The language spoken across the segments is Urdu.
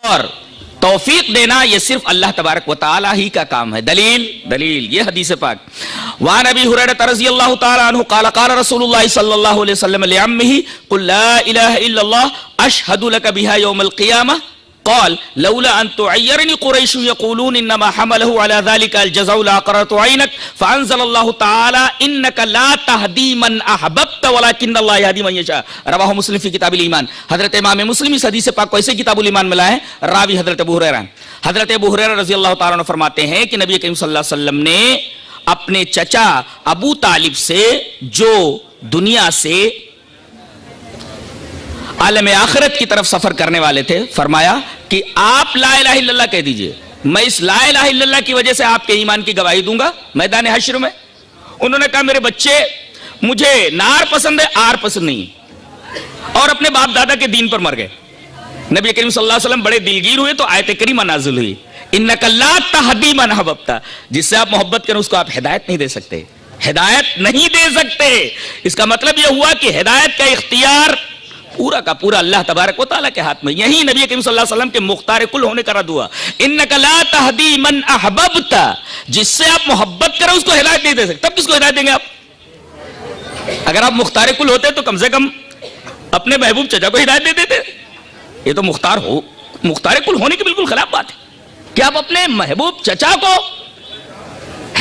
اور توفیق دینا یہ صرف اللہ تبارک و تعالی ہی کا کام ہے. دلیل یہ حدیث پاک. وعن ابی ہریرہ رضی اللہ تعالی عنہ قال قال رسول اللہ صلی اللہ علیہ وسلم لعمہ قل لا الہ الا اللہ اشہد لک بها یوم القیامہ قال لولا ان تعیرنی قریش یقولون انما حملہ علی ذلك الجزع لاقررت عینک فانزل اللہ تعالی انک لا تہدی من احببت ولکن اللہ یہدی من یشاء. رواہ مسلم فی کتاب الایمان. حضرت امام مسلم اس حدیث پاک کو ایسے کتاب الایمان میں لائے ہیں. راوی حضرت ابو ہریرہ. حضرت ابو ہریرہ رضی اللہ تعالیٰ عنہ فرماتے ہیں کہ نبی کریم صلی اللہ علیہ وسلم نے اپنے چچا ابو طالب سے جو دنیا سے عالم آخرت کی طرف سفر کرنے والے تھے فرمایا کہ آپ لا الہ الا اللہ کہہ دیجئے, میں اس لا الہ الا اللہ کی وجہ سے آپ کے ایمان کی گواہی دوں گا میدان حشر میں. انہوں نے کہا میرے بچے مجھے نار پسند ہے آر پسند نہیں, اور اپنے باپ دادا کے دین پر مر گئے. نبی کریم صلی اللہ علیہ وسلم بڑے دلگیر ہوئے تو آیت کریمہ نازل ہوئی انک لا تہدی من احببت. جس سے آپ محبت کریں اس کو آپ ہدایت نہیں دے سکتے, ہدایت نہیں دے سکتے. اس کا مطلب یہ ہوا کہ ہدایت کا اختیار پورا کا پورا اللہ تبارک و تعالیٰ کے ہاتھ میں. یہی نبی کریم صلی اللہ علیہ وسلم کے مختار کل ہونے کا رد ہوا انک لا تہدی من احببت. جس سے آپ محبت کریں اس کو ہدایت نہیں دے سکتے. تب کس کو ہدایت دیں گے آپ؟ اگر آپ مختار کل ہوتے تو کم سے کم اپنے محبوب چچا کو ہدایت دے دیتے. یہ تو مختار کل ہونے کی بالکل خلاف بات ہے کہ آپ اپنے محبوب چچا کو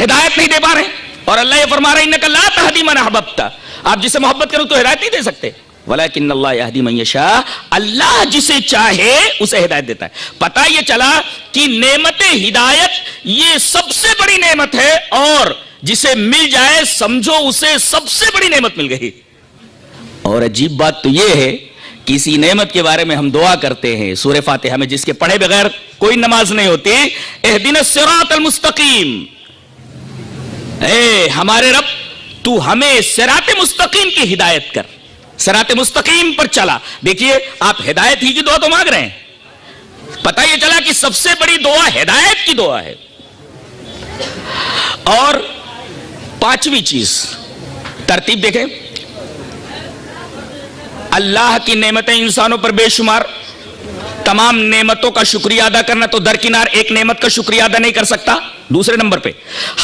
ہدایت نہیں دے پا رہے ہیں. اور اللہ یہ فرما رہا ہے انک لا تہدی من احببت. آپ جس سے محبت کریں تو ہدایت نہیں دے سکتے. ولیکن اللہ یہدی من یشاء. اللہ جسے چاہے اسے ہدایت دیتا ہے. پتہ یہ چلا کہ نعمت ہدایت یہ سب سے بڑی نعمت ہے, اور جسے مل جائے سمجھو اسے سب سے بڑی نعمت مل گئی. اور عجیب بات تو یہ ہے کہ اسی نعمت کے بارے میں ہم دعا کرتے ہیں سورہ فاتحہ میں, جس کے پڑھے بغیر کوئی نماز نہیں ہوتی. اہدنا الصراط المستقیم. اے ہمارے رب تو ہمیں صراط مستقیم کی ہدایت کر, صراط مستقیم پر چلا. دیکھیے آپ ہدایت ہی کی دعا تو مانگ رہے ہیں. پتہ یہ چلا کہ سب سے بڑی دعا ہدایت کی دعا ہے. اور پانچویں چیز ترتیب دیکھیں, اللہ کی نعمتیں انسانوں پر بے شمار, تمام نعمتوں کا شکریہ ادا کرنا تو درکنار ایک نعمت کا شکریہ ادا نہیں کر سکتا. دوسرے نمبر پہ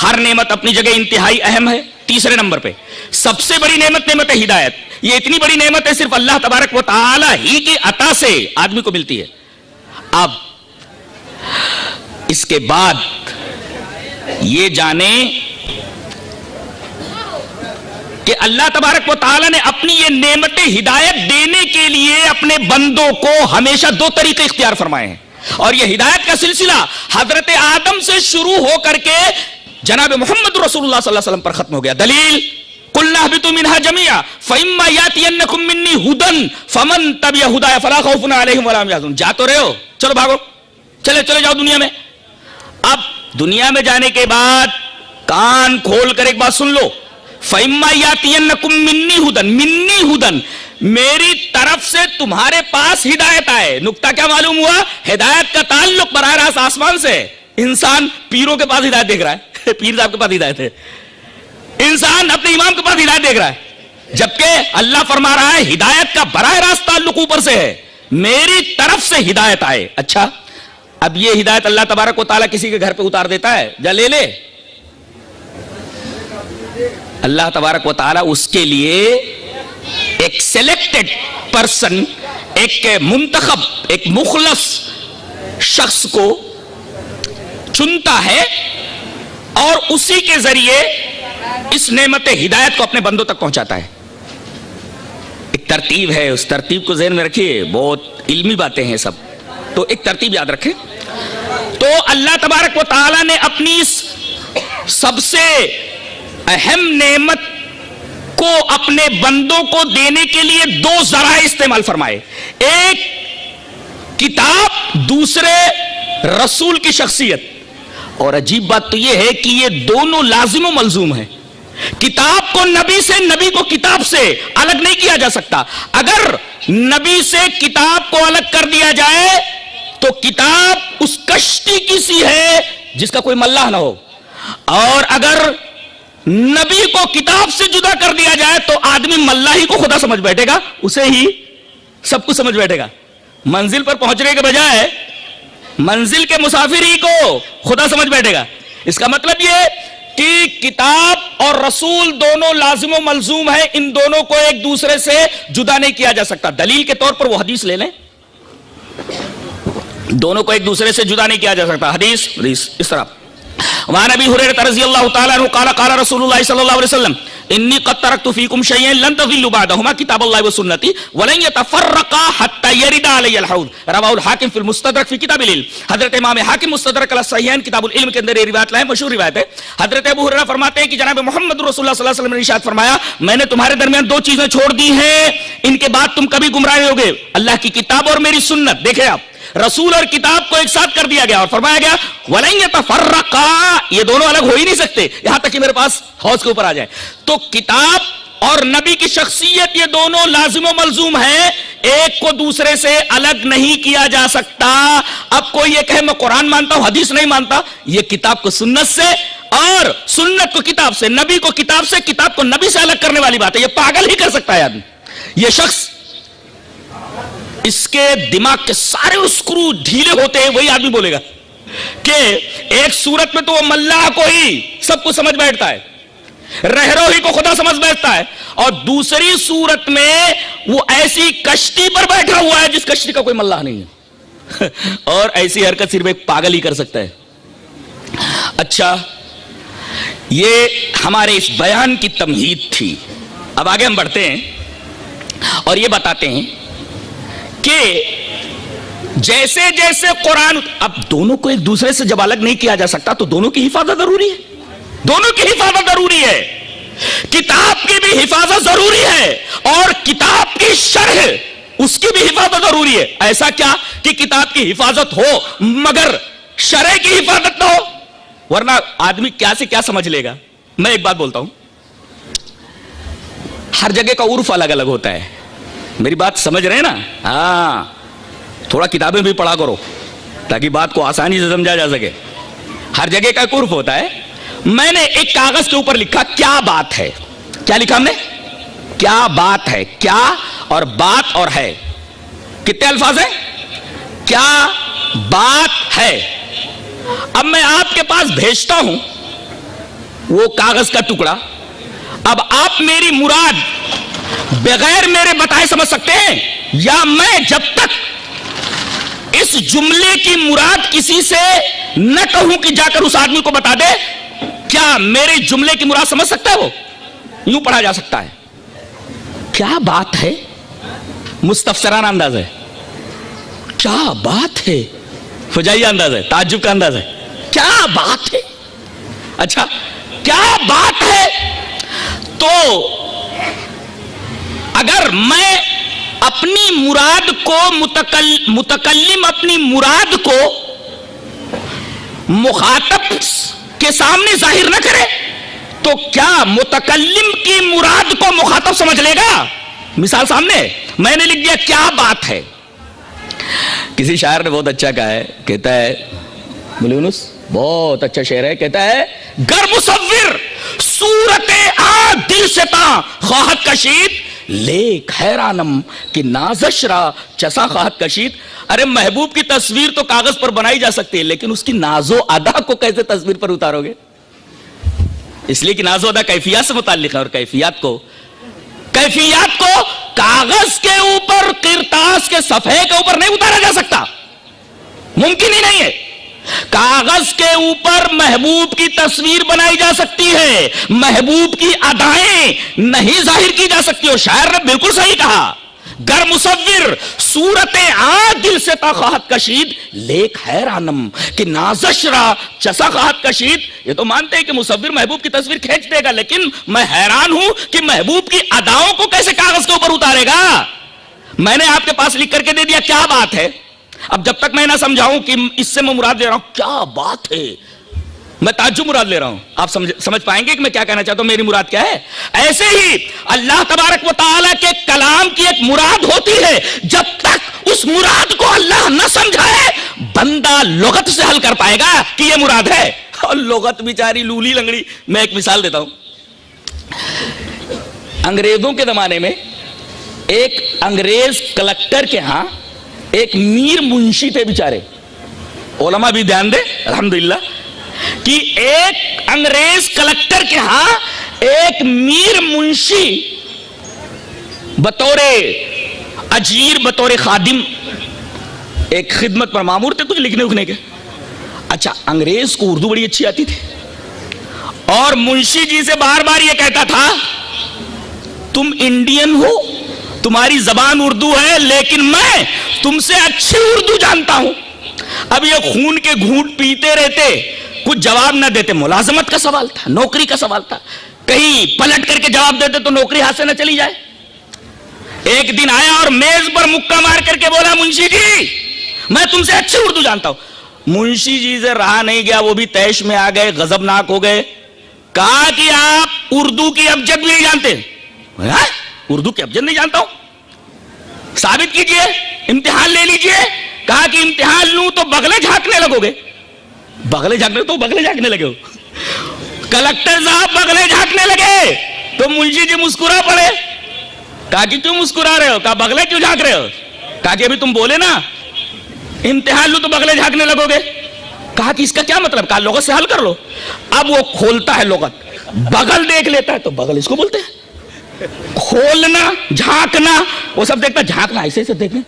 ہر نعمت اپنی جگہ انتہائی اہم ہے. تیسرے نمبر پہ سب سے بڑی نعمت نعمت ہدایت. یہ اتنی بڑی نعمت ہے صرف اللہ تبارک و تعالی ہی کی عطا سے آدمی کو ملتی ہے. اب اس کے بعد یہ جانیں کہ اللہ تبارک و تعالی نے اپنی یہ نعمت ہدایت دینے کے لیے اپنے بندوں کو ہمیشہ دو طریقے اختیار فرمائے ہیں. اور یہ ہدایت کا سلسلہ حضرت آدم سے شروع ہو کر کے جناب محمد رسول اللہ صلی اللہ علیہ وسلم پر ختم ہو گیا. دلیل قُلْنَا اهْبِطُوا مِنْهَا جَمِيعًا فَإِمَّا يَأْتِيَنَّكُم مِّنِّي هُدًى فَمَن تَبِعَ هُدَايَ فَلَا خَوْفٌ عَلَيْهِمْ وَلَا هُمْ يَحْزَنُونَ. جا تو رہے ہو, چلو بھاگو, چلے جاؤ دنیا میں. اب دنیا میں جانے کے بعد کان کھول کر ایک بات سن لو. فَإِمَّا يَأْتِيَنَّكُم مِّنِّي هُدًى میری طرف سے تمہارے پاس ہدایت آئے. نقطہ کیا معلوم ہوا؟ ہدایت کا تعلق براہ راست آسمان سے. انسان پیروں کے پاس ہدایت دیکھ رہا ہے, پیر صاحب کے پاس ہدایت ہے. انسان اپنے امام کے پاس ہدایت دیکھ رہا ہے, جبکہ اللہ فرما رہا ہے ہدایت کا براہ راست تعلق اوپر سے ہے, میری طرف سے ہدایت آئے. اچھا, اب یہ ہدایت اللہ تبارک و تعالیٰ کسی کے گھر پہ اتار دیتا ہے, جا لے لے. اللہ تبارک و تعالیٰ اس کے لیے ایک سلیکٹڈ پرسن, ایک منتخب, ایک مخلص شخص کو چنتا ہے اور اسی کے ذریعے اس نعمت ہدایت کو اپنے بندوں تک پہنچاتا ہے. ایک ترتیب ہے, اس ترتیب کو ذہن میں رکھیے, بہت علمی باتیں ہیں سب, تو ایک ترتیب یاد رکھیں. تو اللہ تبارک و تعالیٰ نے اپنی اس سب سے اہم نعمت کو اپنے بندوں کو دینے کے لیے دو ذرائع استعمال فرمائے. ایک کتاب, دوسرے رسول کی شخصیت. اور عجیب بات تو یہ ہے کہ یہ دونوں لازم و ملزوم ہیں. کتاب کو نبی سے, نبی کو کتاب سے الگ نہیں کیا جا سکتا. اگر نبی سے کتاب کو الگ کر دیا جائے تو کتاب اس کشتی کی سی ہے جس کا کوئی ملاح نہ ہو, اور اگر نبی کو کتاب سے جدا کر دیا جائے تو آدمی ملاحی کو خدا سمجھ بیٹھے گا, اسے ہی سب کچھ سمجھ بیٹھے گا. منزل پر پہنچنے کے بجائے منزل کے مسافر ہی کو خدا سمجھ بیٹھے گا. اس کا مطلب یہ کہ کتاب اور رسول دونوں لازم و ملزوم ہیں, ان دونوں کو ایک دوسرے سے جدا نہیں کیا جا سکتا. دلیل کے طور پر وہ حدیث لے لیں, دونوں کو ایک دوسرے سے جدا نہیں کیا جا سکتا. حدیث اس طرح وعن ابی ہریرہ رضی اللہ تعالی عنہ قال قال رسول اللہ صلی اللہ علیہ وسلم انی قد ترکت فیکم شیئین لن تضلوا بعدہما کتاب اللہ و سنتی ولن یتفرقا حتی یرد علی الحوض رواہ الحاکم فی المستدرک فی کتاب العلم. حضرت امام حاکم مستدرک علی الصحیحین کتاب العلم کے اندر یہ روایت لائے, مشہور روایت ہے. حضرت ابو ہریرہ فرماتے ہیں کہ جناب محمد رسول اللہ صلی اللہ علیہ وسلم نے ارشاد فرمایا میں نے تمہارے درمیان دو چیزیں چھوڑ دی ہیں, ان کے بعد تم کبھی گمراہ نہیں ہوگے, اللہ کی کتاب اور میری سنت. دیکھیں آپ, رسول اور کتاب کو ایک ساتھ کر دیا گیا اور فرمایا گیا وَلَن يَتَفَرَّقَا, یہ دونوں الگ ہو ہی نہیں سکتے یہاں تک کہ میرے پاس حوض کے اوپر آ جائے. تو کتاب اور نبی کی شخصیت یہ دونوں لازم و ملزوم ہیں, ایک کو دوسرے سے الگ نہیں کیا جا سکتا. اب کوئی یہ کہے میں قرآن مانتا ہوں حدیث نہیں مانتا, یہ کتاب کو سنت سے اور سنت کو کتاب سے, نبی کو کتاب سے, کتاب کو نبی سے الگ کرنے والی بات ہے. یہ پاگل ہی کر سکتا ہے آدمی. یہ شخص اس کے دماغ کے سارے اسکرو ڈھیلے ہوتے ہیں وہی آدمی بولے گا کہ ایک صورت میں تو وہ ملاح کو ہی سب کچھ سمجھ بیٹھتا ہے, رہرو ہی کو خدا سمجھ بیٹھتا ہے, اور دوسری صورت میں وہ ایسی کشتی پر بیٹھا ہوا ہے جس کشتی کا کوئی ملاح نہیں ہے. اور ایسی حرکت صرف ایک پاگل ہی کر سکتا ہے. اچھا, یہ ہمارے اس بیان کی تمہید تھی. اب آگے ہم بڑھتے ہیں اور یہ بتاتے ہیں کہ جیسے جیسے قرآن, اب دونوں کو ایک دوسرے سے جب الگ نہیں کیا جا سکتا تو دونوں کی حفاظت ضروری ہے, دونوں کی حفاظت ضروری ہے. کتاب کی بھی حفاظت ضروری ہے اور کتاب کی شرح اس کی بھی حفاظت ضروری ہے. ایسا کیا کہ کتاب کی حفاظت ہو مگر شرح کی حفاظت نہ ہو, ورنہ آدمی کیا سے کیا سمجھ لے گا. میں ایک بات بولتا ہوں, ہر جگہ کا عرف الگ الگ ہوتا ہے. میری بات سمجھ رہے ہیں نا؟ ہاں, تھوڑا کتابیں بھی پڑھا کرو تاکہ بات کو آسانی سے سمجھا جا سکے. ہر جگہ کا ایک عرف ہوتا ہے. میں نے ایک کاغذ کے اوپر لکھا کیا بات ہے. کیا لکھا ہم نے؟ کیا بات ہے. کیا اور بات اور ہے, کتنے الفاظ ہیں؟ کیا بات ہے. اب میں آپ کے پاس بھیجتا ہوں وہ کاغذ کا ٹکڑا. اب آپ میری مراد بغیر میرے بتائے سمجھ سکتے ہیں, یا میں جب تک اس جملے کی مراد کسی سے نہ کہوں کہ جا کر اس آدمی کو بتا دے, کیا میرے جملے کی مراد سمجھ سکتا ہے؟ وہ یوں پڑھا جا سکتا ہے کیا بات ہے, مستفسرانہ انداز ہے. کیا بات ہے, فجائیہ انداز ہے, تعجب کا انداز ہے. کیا بات ہے. اچھا, کیا بات ہے. تو اگر میں اپنی مراد کو متکلم اپنی مراد کو مخاطب کے سامنے ظاہر نہ کرے تو کیا متکلم کی مراد کو مخاطب سمجھ لے گا؟ مثال سامنے میں نے لکھ دیا کیا بات ہے. کسی شاعر نے بہت اچھا کہا ہے, کہتا ہے, ملونس بہت اچھا شعر ہے, کہتا ہے گر مصور صورت آ دل سے تا خواہت کشید لیک حیرانم کہ نازش را چسا خواہت کشید. ارے محبوب کی تصویر تو کاغذ پر بنائی جا سکتی ہے, لیکن اس کی ناز و ادا کو کیسے تصویر پر اتارو گے؟ اس لیے کہ ناز و ادا کیفیات سے متعلق ہے, اور کیفیات کو کاغذ کے اوپر, کرتاس کے صفحے کے اوپر نہیں اتارا جا سکتا, ممکن ہی نہیں ہے. کاغذ کے اوپر محبوب کی تصویر بنائی جا سکتی ہے, محبوب کی ادائیں نہیں ظاہر کی جا سکتی. اور شاعر نے بالکل صحیح کہا, گر مصور صورت آ دل سے تا خواہت کشید لیک حیرانم کہ نازش را چسا خواہت کشید. یہ تو مانتے ہیں کہ مصور محبوب کی تصویر کھینچ دے گا, لیکن میں حیران ہوں کہ محبوب کی اداؤں کو کیسے کاغذ کے اوپر اتارے گا. میں نے آپ کے پاس لکھ کر کے دے دیا کیا بات ہے. اب جب تک میں نہ سمجھاؤں کہ اس سے میں مراد لے رہا ہوں کیا بات ہے, میں تعجب مراد لے رہا ہوں, آپ سمجھ پائیں گے کہ میں کیا کہنا چاہتا ہوں, میری مراد کیا ہے. ایسے ہی اللہ تبارک و تعالیٰ کے کلام کی ایک مراد ہوتی ہے, جب تک اس مراد کو اللہ نہ سمجھائے بندہ لغت سے حل کر پائے گا کہ یہ مراد ہے. اور لغت بیچاری لولی لنگڑی. میں ایک مثال دیتا ہوں. انگریزوں کے زمانے میں ایک انگریز کلکٹر کے ہاں ایک میر منشی تھے بیچارے, علماء بھی دھیان دے الحمدللہ کہ ایک انگریز کلکٹر کے ہاں ایک میر منشی بطور اجیر بطور خادم ایک خدمت پر مامور تھے کچھ لکھنے اکھنے کے. اچھا انگریز کو اردو بڑی اچھی آتی تھی اور منشی جی سے بار بار یہ کہتا تھا تم انڈین ہو تمہاری زبان اردو ہے لیکن میں تم سے اچھی اردو جانتا ہوں. اب یہ خون کے گھونٹ پیتے رہتے کچھ جواب نہ دیتے. ملازمت کا سوال تھا, نوکری کا سوال تھا, کہیں پلٹ کر کے جواب دیتے تو نوکری ہاتھ سے نہ چلی جائے. ایک دن آیا اور میز پر مکہ مار کر کے بولا منشی جی میں تم سے اچھی اردو جانتا ہوں. منشی جی سے رہا نہیں گیا, وہ بھی تیش میں آ گئے, غضبناک ہو گئے. کہا کہ آپ اردو کی ابجد بھی نہیں جانتے. اردو کی ابجد نہیں جانتا ہوں, ثابت کیجئے, امتحان لے لیجئے. کہا کہ امتحان لوں تو بغلے جھانکنے لگو گے. بغلے جھانکنے تو بغلے جھانکنے لگے ہو. کلکٹر صاحب بغلے جھانکنے لگے تو منشی جی مسکرا پڑے. کہا کہ کیوں مسکرا رہے ہو؟ کہا بغلے کیوں جھانک رہے ہو؟ کہا کہ ابھی تم بولے نا امتحان لوں تو بغلے جھانکنے لگو گے. کہا کہ اس کا کیا مطلب؟ کہا لغت سے حل کر لو. اب وہ کھولتا ہے لغت, بغل دیکھ لیتا ہے تو بغل اس کو بولتے ہیں. کھولنا جھانکنا وہ سب دیکھتا ہے, جھانکنا ایسے ایسے دیکھنا.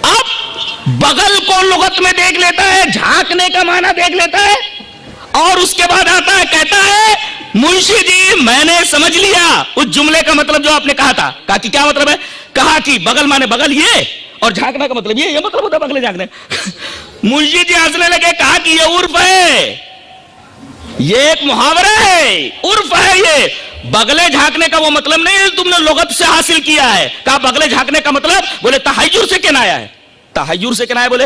اب بغل کو لغت میں دیکھ لیتا ہے, جھانکنے کا معنی دیکھ لیتا ہے اور اس کے بعد آتا ہے کہتا ہے منشی جی میں نے سمجھ لیا اس جملے کا مطلب جو آپ نے کہا تھا. کہا کہ کیا مطلب ہے؟ کہا کہ بغل مانے بغل یہ اور جھانکنا کا مطلب یہ مطلب ہوتا ہے بغلے جھانکنے. منشی جی ہنسنے لگے. کہا کہ یہ عرف ہے, یہ ایک محاورہ ہے, عرف ہے. یہ بغلے جھانکنے کا وہ مطلب نہیں تم نے لغت سے حاصل کیا ہے. کہا بغلے جھانکنے کا مطلب بولے تحیر سے کنایا ہے. تحیر سے کنایا بولے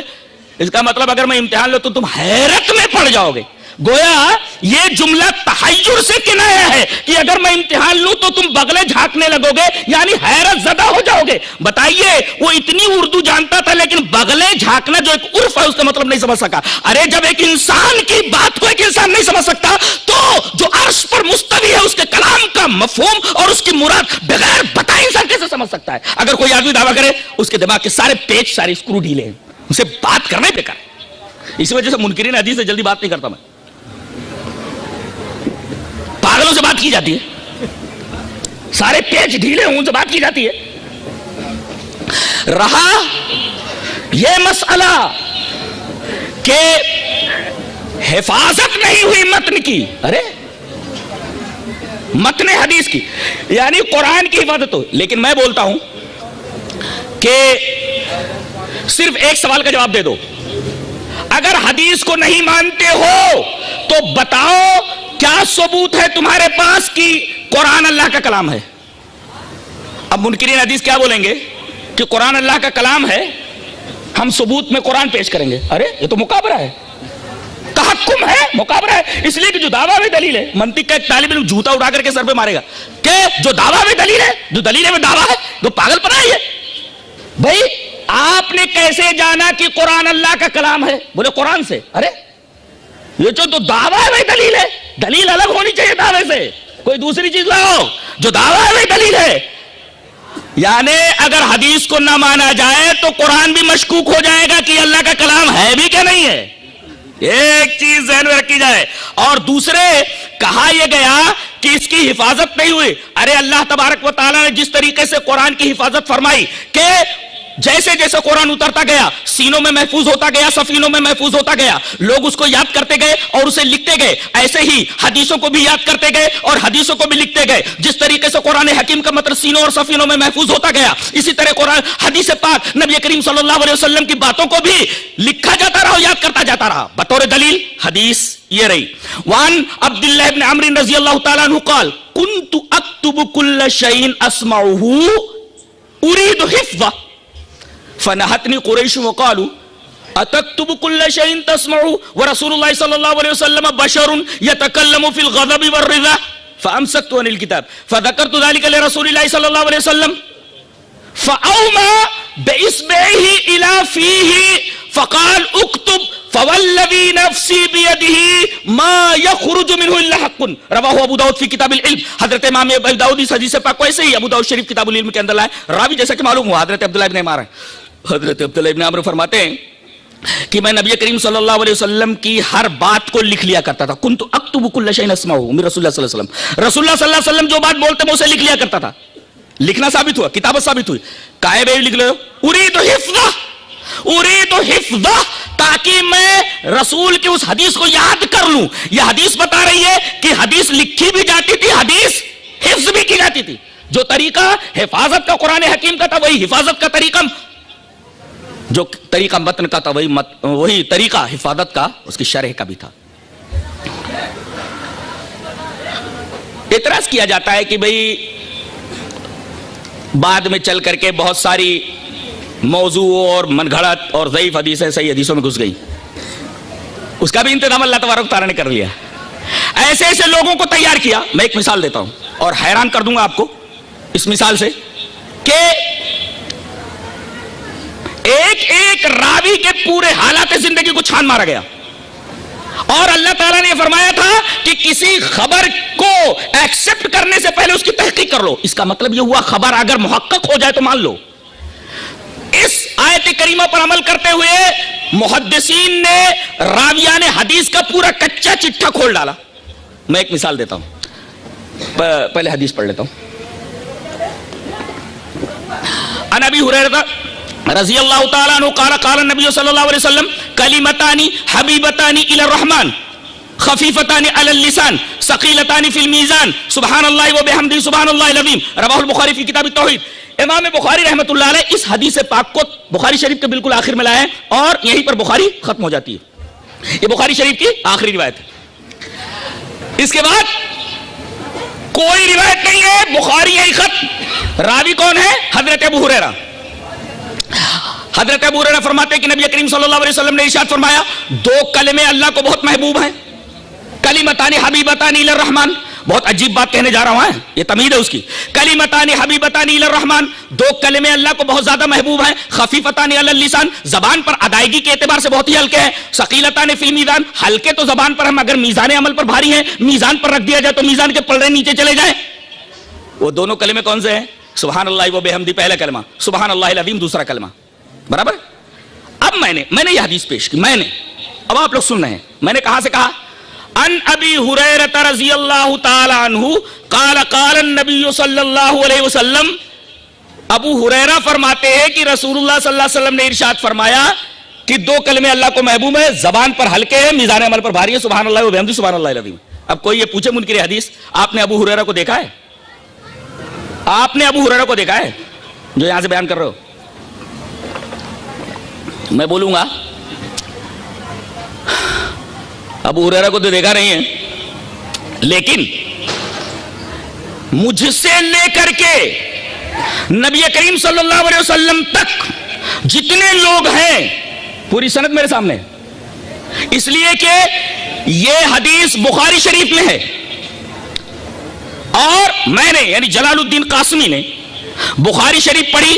اس کا مطلب اگر میں امتحان لوں تو تم حیرت میں پڑ جاؤ گے. گویا یہ جملہ تحیر سے کنایا ہے کہ اگر میں امتحان لوں تو تم بغلے جھانکنے لگو گے, یعنی حیرت زدہ ہو جاؤ گے. بتائیے وہ اتنی اردو جانتا تھا لیکن بغلے جھانکنا جو ایک عرف ہے اس کا مطلب نہیں سمجھ سکا. ارے جب ایک انسان کی بات کو ایک انسان نہیں سمجھ سکتا تو جو عرش پر مستوی ہے اس کے کلام کا مفہوم اور اس کی مراد بغیر بتائے انسان کیسے سمجھ سکتا ہے؟ اگر کوئی آدمی دعویٰ کرے اس کے دماغ کے سارے پیچ سارے اسکرو ڈھیلے ہیں, اسے بات کرنا ہی بیکار ہے. اس وجہ سے منکرین حدیث سے جلدی بات نہیں کرتا میں, پاگلوں سے بات کی جاتی ہے, سارے پیچ ڈھیلے ہوں ان سے بات کی جاتی ہے. رہا یہ مسئلہ کہ حفاظت نہیں ہوئی متن کی, ارے متن حدیث کی یعنی قرآن کی حفاظت ہو. لیکن میں بولتا ہوں کہ صرف ایک سوال کا جواب دے دو, اگر حدیث کو نہیں مانتے ہو تو بتاؤ کیا ثبوت ہے تمہارے پاس کہ قرآن اللہ کا کلام ہے؟ اب منکرین حدیث کیا بولیں گے کہ قرآن اللہ کا کلام ہے, ہم ثبوت میں قرآن پیش کریں گے. ارے یہ تو مقابلہ ہے, تحکم ہے, مقابلہ ہے. اس لیے کہ جو دعویٰ میں دلیل ہے, منطق کا ایک طالب علم جوتا اٹھا کر کے سر پہ مارے گا کہ جو دعویٰ میں دلیل ہے, جو دلیل میں دعویٰ ہے, جو پاگل پنا ہے یہ. بھائی آپ نے کیسے جانا کہ قرآن اللہ کا کلام ہے؟ بولے قرآن سے. ارے یہ جو دعویٰ میں دلیل ہے, دلیل الگ ہونی چاہیے دعوے سے, کوئی دوسری چیز لاؤ. جو دعویٰ میں دلیل ہے یعنی اگر حدیث کو نہ مانا جائے تو قرآن بھی مشکوک ہو جائے گا کہ اللہ کا کلام ہے بھی کہ نہیں ہے. ایک چیز ذہن میں رکھی جائے. اور دوسرے کہا یہ گیا کہ اس کی حفاظت نہیں ہوئی. ارے اللہ تبارک و تعالیٰ نے جس طریقے سے قرآن کی حفاظت فرمائی کہ جیسے جیسے قرآن اترتا گیا سینوں میں محفوظ ہوتا گیا, سفینوں میں محفوظ ہوتا گیا, لوگ اس کو یاد کرتے گئے اور اسے لکھتے گئے, ایسے ہی حدیثوں کو بھی یاد کرتے گئے اور حدیثوں کو بھی لکھتے گئے. جس طریقے سے قرآن حکیم کا مطلب سینوں اور سفینوں میں محفوظ ہوتا گیا, اسی طرح قرآن حدیث پاک نبی کریم صلی اللہ علیہ وسلم کی باتوں کو بھی لکھا جاتا رہا, یاد کرتا جاتا رہا. بطور دلیل حدیث یہ رہی. وان عبداللہ بن عمرو رضی اللہ تعالیٰ عنہ قال كنت اكتب كل شيء اسمعه اريد حفظه فنهتني قريش وقالوا اتكتب كل شيء تسمعه ورسول الله صلى الله عليه وسلم بشر يتكلم في الغضب والرضا فامسكت عن الكتاب فذكرت ذلك لرسول الله صلى الله عليه وسلم فأومى بإصبعه إلى فيه فقال اكتب فوالذي نفسي بيده ما يخرج منه الا حق. رواه ابو داؤد فی کتاب العلم. حضرت امام ابو داؤد اس حدیث پاک کو ایسے ہی ابو داؤد شریف کتاب العلم کے اندر لائے. راوی جیسا کہ معلوم ہوا حضرت عبداللہ ابن عمر ہیں. حضرت عبداللہ ابن عمر فرماتے ہیں کہ میں نبی کریم صلی اللہ علیہ وسلم کی ہر بات کو لکھ لیا کرتا تھا. کنت اکتب کل شیء اسمعه من رسول اللہ صلی اللہ علیہ وسلم. رسول اللہ صلی اللہ علیہ وسلم جو بات بولتے میں اسے لکھ لیا کرتا تھا. لکھنا ثابت ہوا, کتابت ثابت ہوئی. کائے بے لکھ لو اريد حفظہ, تاکہ میں رسول کی اس حدیث کو یاد کر لوں. یہ حدیث بتا رہی ہے کہ حدیث لکھی بھی جاتی تھی, حدیث حفظ بھی کی جاتی تھی. جو طریقہ حفاظت کا قرآن حکیم کا تھا وہی حفاظت کا طریقہ, جو طریقہ متن کا تھا وہی طریقہ حفاظت کا اس کی شرح کا بھی تھا. اعتراض کیا جاتا ہے کہ بھئی بعد میں چل کر کے بہت ساری موضوع اور من گھڑت اور ضعیف حدیثیں صحیح حدیثوں میں گھس گئی. اس کا بھی انتظام اللہ تبارک و تعالیٰ نے کر لیا. ایسے ایسے لوگوں کو تیار کیا. میں ایک مثال دیتا ہوں اور حیران کر دوں گا آپ کو اس مثال سے کہ ایک راوی کے پورے حالات زندگی کو چھان مارا گیا, اور اللہ تعالیٰ نے فرمایا تھا کہ کسی خبر کو ایکسپٹ کرنے سے پہلے اس کی تحقیق کر لو. اس کا مطلب یہ ہوا خبر اگر محقق ہو جائے تو مان لو. اس آیت کریمہ پر عمل کرتے ہوئے محدثین نے راویان حدیث کا پورا کچا چٹھا کھول ڈالا. میں ایک مثال دیتا ہوں, پہلے حدیث پڑھ لیتا ہوں. عن ابی ہریرہ رضی اللہ تعالی عنہ قال قال النبی صلی اللہ علیہ وسلم کلمتان حبیبتان الی الرحمن خفیفتان علی اللسان ثقیلتان فی المیزان سبحان اللہ و بحمدہ سبحان اللہ العظیم. رواہ البخاری فی کتاب التوحید. امام بخاری رحمۃ اللہ علیہ اس حدیث پاک کو بخاری شریف کے بالکل آخر میں لائے ہیں, اور یہیں پر بخاری ختم ہو جاتی ہے. یہ بخاری شریف کی آخری روایت ہے. اس کے بعد کوئی روایت نہیں ہے, بخاری یہی ختم. راوی کون ہے؟ حضرت ابو ہریرہ. حضرت ابو ہریرہ فرماتے ہیں کہ نبی کریم صلی اللہ علیہ وسلم نے ارشاد فرمایا, دو کلمے اللہ کو بہت محبوب ہیں. کلمتان حبیبتان الی الرحمن. بہت عجیب بات کہنے جا رہا ہوں, یہ تمہید ہے اس کی. کلمتان حبیبتان الی الرحمن, دو کلمے اللہ کو بہت زیادہ محبوب ہیں. خفیفتان علی اللسان, زبان پر ادائیگی کے اعتبار سے بہت ہی ہلکے ہیں. ثقیلتان فی المیزان, ہلکے تو زبان پر ہم اگر میزان عمل پر بھاری ہیں, میزان پر رکھ دیا جائے تو میزان کے پلڑے نیچے چلے جائیں. وہ دونوں کلمے کون سے ہیں؟ سبحان اللہ و بحمدہ پہلا کلمہ, سبحان اللہ العظیم دوسرا کلمہ. برابر. اب میں نے یہ حدیث پیش کی. اب آپ لوگ سن رہے ہیں. میں نے کہاں سے کہا؟ ان ابی ہریرہ رضی اللہ تعالی عنہ قال قال النبی صلی اللہ علیہ وسلم. ابو ہریرہ فرماتے ہیں کہ رسول اللہ صلی اللہ علیہ وسلم نے ارشاد فرمایا کہ دو کلمے اللہ کو محبوب ہے, زبان پر ہلکے ہیں, میزان عمل پر بھاری ہے. سبحان اللہ و بحمدہ سبحان اللہ العظیم. اب کوئی یہ پوچھے منکر حدیث, آپ نے ابو ہریرہ کو دیکھا ہے؟ آپ نے ابو ہریرہ کو دیکھا ہے جو یہاں سے بیان کر رہے ہو؟ میں بولوں گا ابو ہریرہ کو تو دیکھا نہیں ہے, لیکن مجھ سے لے کر کے نبی کریم صلی اللہ علیہ وسلم تک جتنے لوگ ہیں پوری سند میرے سامنے, اس لیے کہ یہ حدیث بخاری شریف میں ہے, اور میں نے یعنی جلال الدین قاسمی نے بخاری شریف پڑھی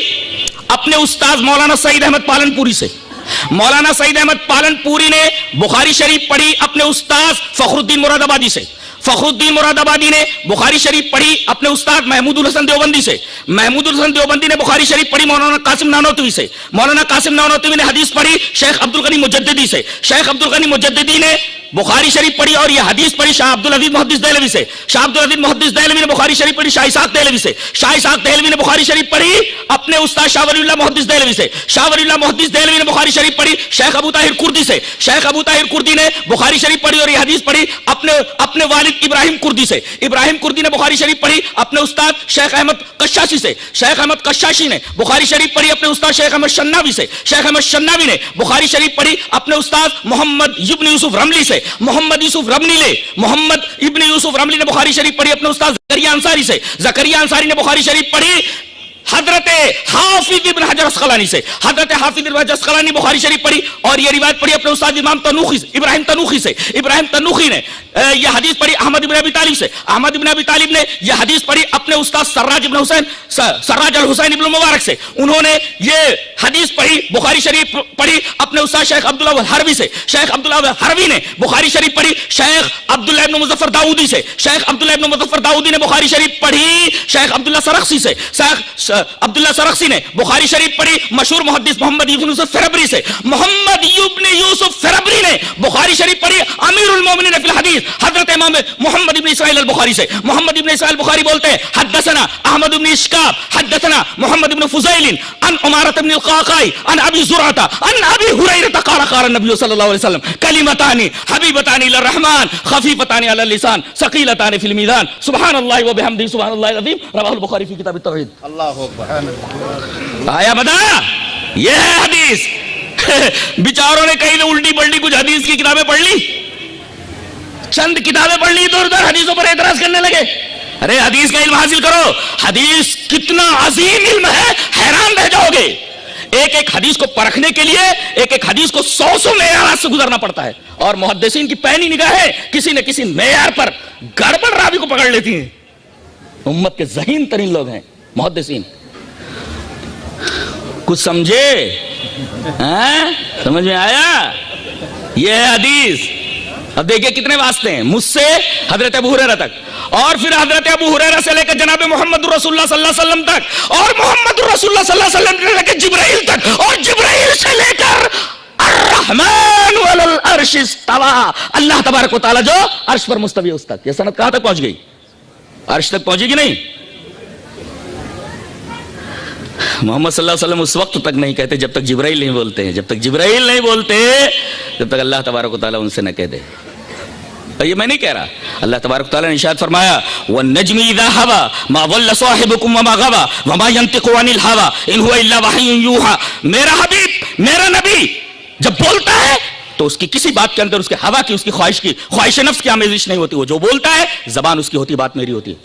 اپنے استاد مولانا سعید احمد پالنپوری سے. مولانا سعید احمد پالنپوری نے بخاری شریف پڑھی اپنے استاد فخر الدین مراد آبادی سے. فخر الدین مراد آبادی نے بخاری شریف پڑھی اپنے استاد محمود الحسن دیوبندی سے. محمود الحسن دیوبندی نے بخاری شریف پڑھی مولانا قاسم نانوتوی سے. مولانا قاسم نانوتوی نے حدیث پڑھی شیخ عبد الغنی مجددی سے. شیخ عبد الغنی مجددی نے بخاری شریف پڑھی اور یہ حدیث پڑھی شاہ عبد العزیز محدث دہلوی سے. شاہ عبد العزیز محدث دہلوی نے بخاری شریف پڑھی شاہ اسحاق دہلوی سے. شاہ اسحاق دہلوی نے بخاری شریف پڑھی اپنے استاد شاہ ولی اللہ محدث دہلوی سے. شاہ ولی اللہ محدث دہلوی نے بخاری شریف پڑھی شیخ ابو طاہر کردی سے. شیخ ابو طاہر کردی نے بخاری شریف پڑھی اور یہ حدیث پڑھی اپنے والد ابراہیم کردی سے. ابراہیم کردی نے بخاری شریف پڑھی اپنے استاد شیخ احمد قشاشی سے. شیخ احمد قشاشی نے بخاری شریف پڑھی اپنے استاد شیخ احمد شناوی سے. شیخ احمد شناوی نے بخاری شریف پڑھی اپنے استاد محمد ابن یوسف رملی سے. محمد ابن یوسف رملی نے بخاری شریف پڑھی اپنے استاد زکریا انصاری سے. زکریا انصاری نے بخاری شریف پڑھی حضرت حافظ ابن حجر اسقلانی سے. حضرت حافظ ابن حجر اسقلانی بخاری شریف پڑھی اور یہ روایت پڑھی اپنے استاد امام تنوخی سے ابراہیم تنوخی سے. ابراہیم تنوخی نے یہ حدیث پڑھی احمد ابن ابی طالب سے. احمد ابن ابی طالب نے یہ حدیث پڑھی اپنے استاد سراج الحسین ابن مبارک سے. انہوں نے یہ حدیث پڑھی بخاری شریف پڑھی اپنے استاد شیخ عبداللہ الحروی سے. شیخ عبداللہ الحروی نے بخاری شریف پڑھی شیخ عبداللہ ابن مظفر داؤدی سے. شیخ عبداللہ ابن مظفر داؤدی نے بخاری شریف پڑھی شیخ عبداللہ سرخسی سے. شیخ عبداللہ سرخسی نے بخاری شریف پڑھی مشہور محدث محمد ابن یوسف فربری سے. محمد ابن یوسف فربری نے بخاری شریف پڑھی امیر المومنین فی الحدیث حضرت امام محمد ابن اسماعیل البخاری سے. محمد ابن اسماعیل البخاری بولتے ہیں حدثنا احمد ابن اشکاب حدثنا محمد ابن فضیل عن عمارة ابن القعقاع عن ابی زرعۃ عن ابی ہریرہ قال قال النبی صلی اللہ علیہ وسلم کلمتان حبیبتان الی الرحمن خفیفتان علی اللسان ثقیلتان فی المیزان سبحان اللہ وبحمدہ سبحان اللہ العظیم رواہ البخاری فی کتاب التوحید. اللہ اکبر. آیا بتا یہ ہے حدیث. بیچاروں نے کہیں تو الٹی پلٹی کچھ حدیث کی کتابیں پڑھ لی, چند کتابیں پڑھ لی تو ادھر حدیثوں پر اعتراض کرنے لگے. ارے حدیث کا علم حاصل کرو. حدیث کتنا عظیم علم ہے, حیران رہ جاؤ گے. ایک ایک حدیث کو پرکھنے کے لیے ایک ایک حدیث کو سو معیارات سے گزرنا پڑتا ہے, اور محدثین کی پہنی نگاہیں کسی نہ کسی معیار پر گڑبڑ راوی کو پکڑ لیتی ہیں. امت کے ذہین ترین لوگ ہیں محدثین. کچھ سمجھے؟ سمجھ میں آیا؟ یہ ہے حدیث. اب دیکھیں کتنے واسطے ہیں, مجھ سے حضرت ابو ہریرہ تک, اور پھر حضرت ابو ہریرہ سے لے کر جناب محمد رسول اللہ صلی اللہ علیہ وسلم تک, اور محمد رسول اللہ صلی اللہ علیہ وسلم سے لے کر جبرائیل تک, اور جبرائیل سے لے کر الرحمن علی العرش استوى, اللہ تبارک و تعالی جو عرش پر مستوی ہے اس تک. یہ سند کہاں تک پہنچ گئی؟ عرش تک پہنچے گی نہیں؟ محمد صلی اللہ علیہ وسلم اس وقت تک نہیں کہتے جب تک جبرائیل نہیں بولتے ہیں. جب تک جبرائیل نہیں بولتے, جب تک اللہ تبارک و تعالیٰ ان سے نہ کہہ دے. یہ میں نہیں کہہ رہا, اللہ تبارک و تعالیٰ نے ارشاد فرمایا وَالنَّجْمِ إِذَا هَوَى مَا ضَلَّ صَاحِبُكُمْ وَمَا غَوَى وَمَا يَنطِقُ عَنِ الْهَوَى إِنْ هُوَ إِلَّا وَحْيٌ يُوحَى. میرا حبیب میرا نبی جب بولتا ہے تو اس کی کسی بات کے اندر اس کے ہوا کی, اس کی خواہش نفس کی آمیزش نہیں ہوتی. وہ جو بولتا ہے زبان اس کی ہوتی, بات میری ہوتی ہے.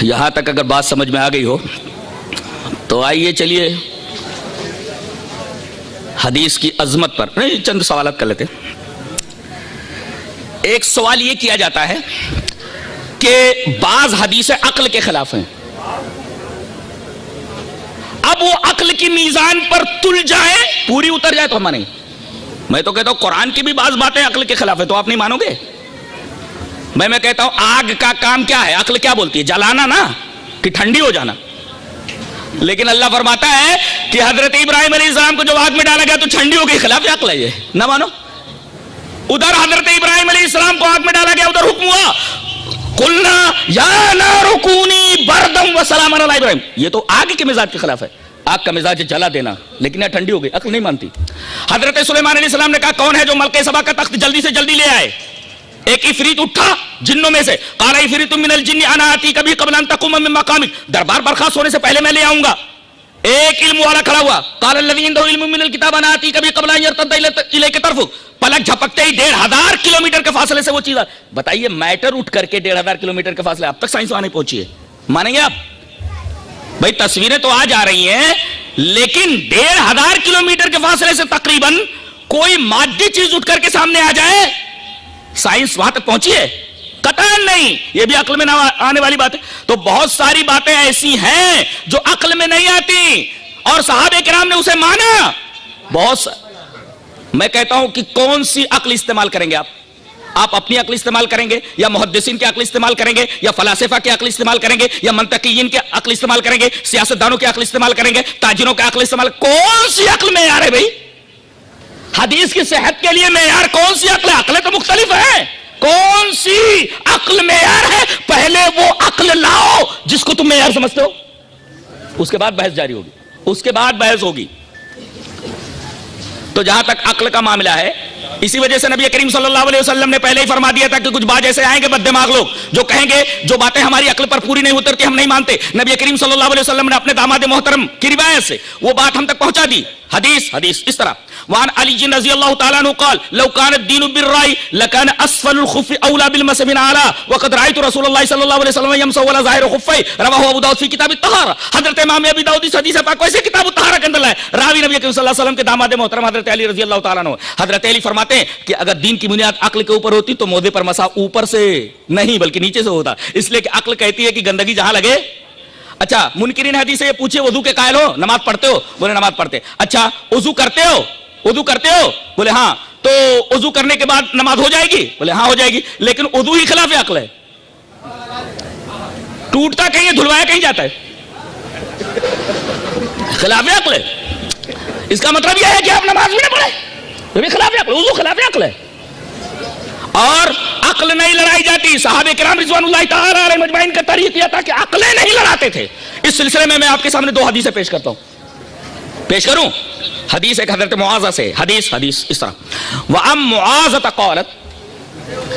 یہاں تک اگر بات سمجھ میں آ گئی ہو تو آئیے چلیے حدیث کی عظمت پر چند سوالات کر لیتے ہیں. ایک سوال یہ کیا جاتا ہے کہ بعض حدیثیں عقل کے خلاف ہیں. اب وہ عقل کی میزان پر تل جائے, پوری اتر جائے تو ہم مانیں گے. میں تو کہتا ہوں قرآن کی بھی بعض باتیں عقل کے خلاف ہیں, تو آپ نہیں مانو گے؟ میں کہتا ہوں آگ کا کام کیا ہے؟ عقل کیا بولتی ہے؟ جلانا نا, کہ ٹھنڈی ہو جانا. لیکن اللہ فرماتا ہے کہ حضرت ابراہیم علیہ السلام کو جو آگ میں ڈالا گیا تو ٹھنڈی ہو گئی, خلاف عقل ہے یہ, نہ مانو. ادھر حضرت ابراہیم علیہ السلام کو آگ میں ڈالا گیا, ادھر حکم ہوا قلنا یا نار کونی بردم وسلاما علی ابراہیم. یہ تو آگ کے مزاج کے خلاف ہے. آگ کا مزاج جلا دینا, لیکن یہ ٹھنڈی ہو گئی, عقل نہیں مانتی. حضرت سلیمان علیہ السلام نے کہا کون ہے جو ملکہ سبا کا تخت جلدی سے جلدی لے آئے؟ ایک عفریت اٹھا جنوں میں سے, قال عفریت من الجن انا آتیک بہ قبل ان تقوم من مقامک, دربار برخاست ہونے سے پہلے میں لے آؤں گا. ایک علم والا کھڑا ہوا, قال الذی عنده علم من الکتاب انا آتیک بہ قبل ان یرتد الیک طرفک. پلک جھپکتے ہی 1500 کلومیٹر کے فاصلے سے وہ چیز. بتائیے میٹر اٹھ کر کے 1500 کلومیٹر کے فاصلے, اب تک سائنس وہاں نہیں پہنچی ہے. مانیں گے آپ؟ بھائی تصویریں تو آ جا رہی ہیں, لیکن 1500 کلومیٹر کے فاصلے سے تقریباً کوئی مادی چیز اٹھ کر کے سامنے آ جائے, سائنس وہاں تک پہنچی ہے؟ قطعاً نہیں. یہ بھی عقل میں نہ آنے والی بات ہے. تو بہت ساری باتیں ایسی ہیں جو عقل میں نہیں آتی, اور صحابہ کرام نے اسے مانا. میں کہتا ہوں کہ کون سی عقل استعمال کریں گے آپ اپنی عقل استعمال کریں گے, یا محدثین کی عقل استعمال کریں گے, یا فلاسفہ کی عقل استعمال کریں گے, یا منطقیین کی عقل استعمال کریں گے, سیاستدانوں کی عقل استعمال کریں گے, تاجروں کی عقل استعمال؟ کون سی عقل معیار ہے بھائی؟ حدیث کی صحت کے لیے معیار کون سی عقل ہے؟ عقلیں تو مختلف ہیں. کون سی عقل معیار ہے؟ پہلے وہ عقل لاؤ جس کو تم معیار سمجھتے ہو, اس کے بعد بحث جاری ہوگی, اس کے بعد بحث ہوگی. تو جہاں تک عقل کا معاملہ ہے, اسی وجہ سے نبی کریم صلی اللہ علیہ وسلم نے پہلے ہی فرما دیا تھا کہ کچھ بات ایسے آئیں گے بد دماغ لوگ جو کہیں گے جو باتیں ہماری عقل پر پوری نہیں اترتی ہم نہیں مانتے. نبی کریم صلی اللہ علیہ وسلم نے اپنے داماد محترم کی روایت سے وہ بات ہم تک پہنچا دی. حدیث اس طرح, وعن علی رضی اللہ تعالی عنہ قال لو كان الدين بالرأي لكان اسفل الخف اولى بالمسح من اعلى وقد رايت رسول الله صلی اللہ علیہ وسلم يمسح على ظاهر خفيه رواه ابو داؤد في کتاب الطهارة. حضرت امام ابی داؤد اس حدیث پاک کو ایسے کتاب الطہارہ کے اندر ہے. راوی نبی کریم صلی اللہ علیہ وسلم کے داماد محترم حضرت علی رضی اللہ تعالیٰ عنہ. حضرت علی فرماتے ہیں کہ اگر دین کی بنیاد عقل کے اوپر ہوتی تو موزے پر مسا اوپر سے نہیں بلکہ نیچے سے ہوتا, اس لیے کہ عقل کہتی ہے کہ گندگی جہاں لگے. اچھا, منکرین حدیث سے یہ پوچھے وضو کے قائل ہو, نماز پڑھتے ہو؟ بولے نماز پڑھتے. اچھا, وضو کرتے ہو؟ وضو کرتے ہو؟ بولے ہاں. تو وضو کرنے کے بعد نماز ہو جائے گی؟ بولے ہاں ہو جائے گی. لیکن وضو ہی خلاف عقل ہے, ٹوٹتا کہیں دھلوایا کہیں جاتا ہے, خلاف عقل ہے. اس کا مطلب یہ ہے کہ آپ نماز بھی نہ پڑھیں, یہ بھی خلاف عقل, وضو خلاف عقل ہے. اور عقل نہیں لڑائی جاتی. صحابہ کرام رضوان اللہ تعالی علیہم اجمعین کا طریقہ یہ تھا کہ عقلیں نہیں لڑاتے تھے. اس سلسلے میں آپ کے سامنے 2 حدیثیں پیش کرتا ہوں. پیش کروں حدیث ایک حضرت معاذہ سے. حدیث اس طرح, وَأَمْ مُعَاذَةَ قَالَتْ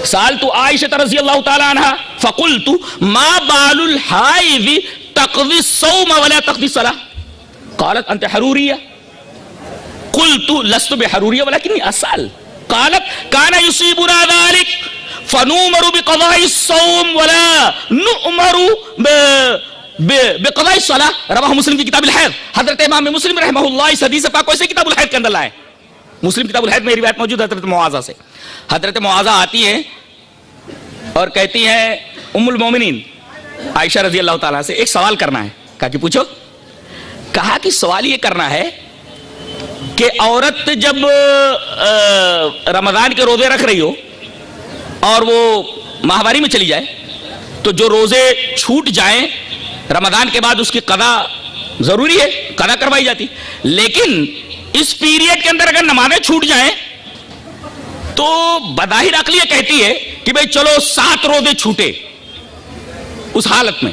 سألت عائشة رضی اللہ تعالی عنہ فقلت ما بال الحائض تقضي الصوم ولا تقضي الصلاة قالت أنت حرورية قلت لست بحرورية ولكني أسأل قالت كان يصيبنا ذلك فنؤمر بقضاء الصوم ولا نؤمر بقضاء الصلاة. رواہ مسلم کی کتاب الحیض. حضرت امام مسلم رحمہ اللہ اس حدیث پاک کو اسے کتاب الحیض کے اندر لائے. مسلم کتاب الحیض میں روایت موجود ہے حضرت معاذہ سے. حضرت معاذہ آتی ہیں اور کہتی ہیں ام المومنین عائشہ رضی اللہ تعالیٰ سے ایک سوال کرنا ہے. کہا کہ پوچھو. کہا کہ سوال یہ کرنا ہے کہ عورت جب رمضان کے روزے رکھ رہی ہو اور وہ ماہواری میں چلی جائے تو جو روزے چھوٹ جائیں رمضان کے بعد اس کی قضا ضروری ہے, قضا کروائی جاتی. لیکن اس پیریڈ کے اندر اگر نمازیں چھوٹ جائیں تو بظاہر عقل یہ کہتی ہے کہ بھئی چلو 7 روزے چھوٹے. اس حالت میں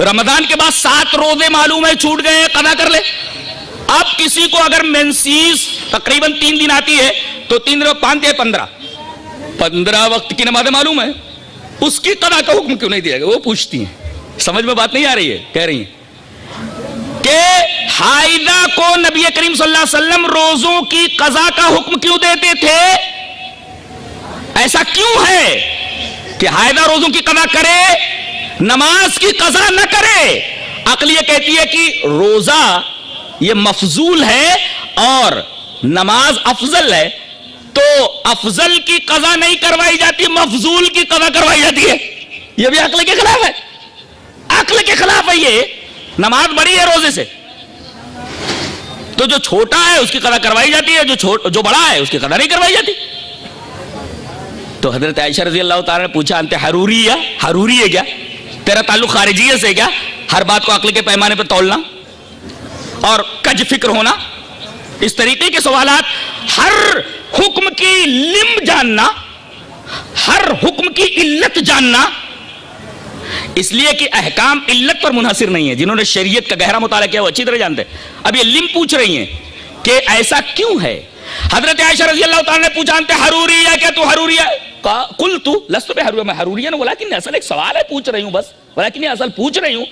رمضان کے بعد 7 روزے معلوم ہے چھوٹ گئے, قضا کر لے. اب کسی کو اگر مینسیز تقریباً 3 دن آتی ہے تو 3 دن 5 دن 15 وقت کی نمازیں معلوم ہے, اس کی قضا کا حکم کیوں نہیں دیا گیا؟ وہ پوچھتی ہیں. سمجھ میں بات نہیں آ رہی ہے؟ کہہ رہی ہیں کہ حائضہ کو نبی کریم صلی اللہ علیہ وسلم روزوں کی قضا کا حکم کیوں دیتے تھے؟ ایسا کیوں ہے کہ حائضہ روزوں کی قضا کرے, نماز کی قضا نہ کرے؟ عقل یہ کہتی ہے کہ روزہ یہ مفضول ہے اور نماز افضل ہے, تو افضل کی قضا نہیں کروائی جاتی, مفضول کی قضا کروائی جاتی ہے. یہ بھی عقل کے خلاف ہے. عقل کے خلاف ہے یہ. نماز بڑی ہے روزے سے, تو جو چھوٹا ہے اس کی قضا کروائی جاتی ہے, جو بڑا ہے اس کی قضا نہیں کروائی جاتی. تو حضرت عائشہ رضی اللہ تعالی نے پوچھا انت حروری ہے کیا؟ تیرا تعلق خارجیت سے کیا؟ ہر بات کو عقل کے پیمانے پر تولنا اور کج فکر ہونا, اس طریقے کے سوالات. ہر حکم کی لم جاننا, ہر حکم کی علت جاننا, اس لیے کہ احکام علت پر منحصر نہیں ہے. جنہوں نے شریعت کا گہرا مطالعہ کیا وہ اچھی طرح جانتے ہیں. اب یہ لم پوچھ رہی ہیں کہ ایسا کیوں ہے. حضرت عائشہ رضی اللہ تعالیٰ نے پوچھا انت حروری ہے کیا؟ تو حروری ہے؟ قلت لست بحروریہ, میں حروریہ نہیں, ولیکن اصل ایک سوال ہے پوچھ رہی ہوں بس, ولیکن اصل پوچھ رہی ہوں.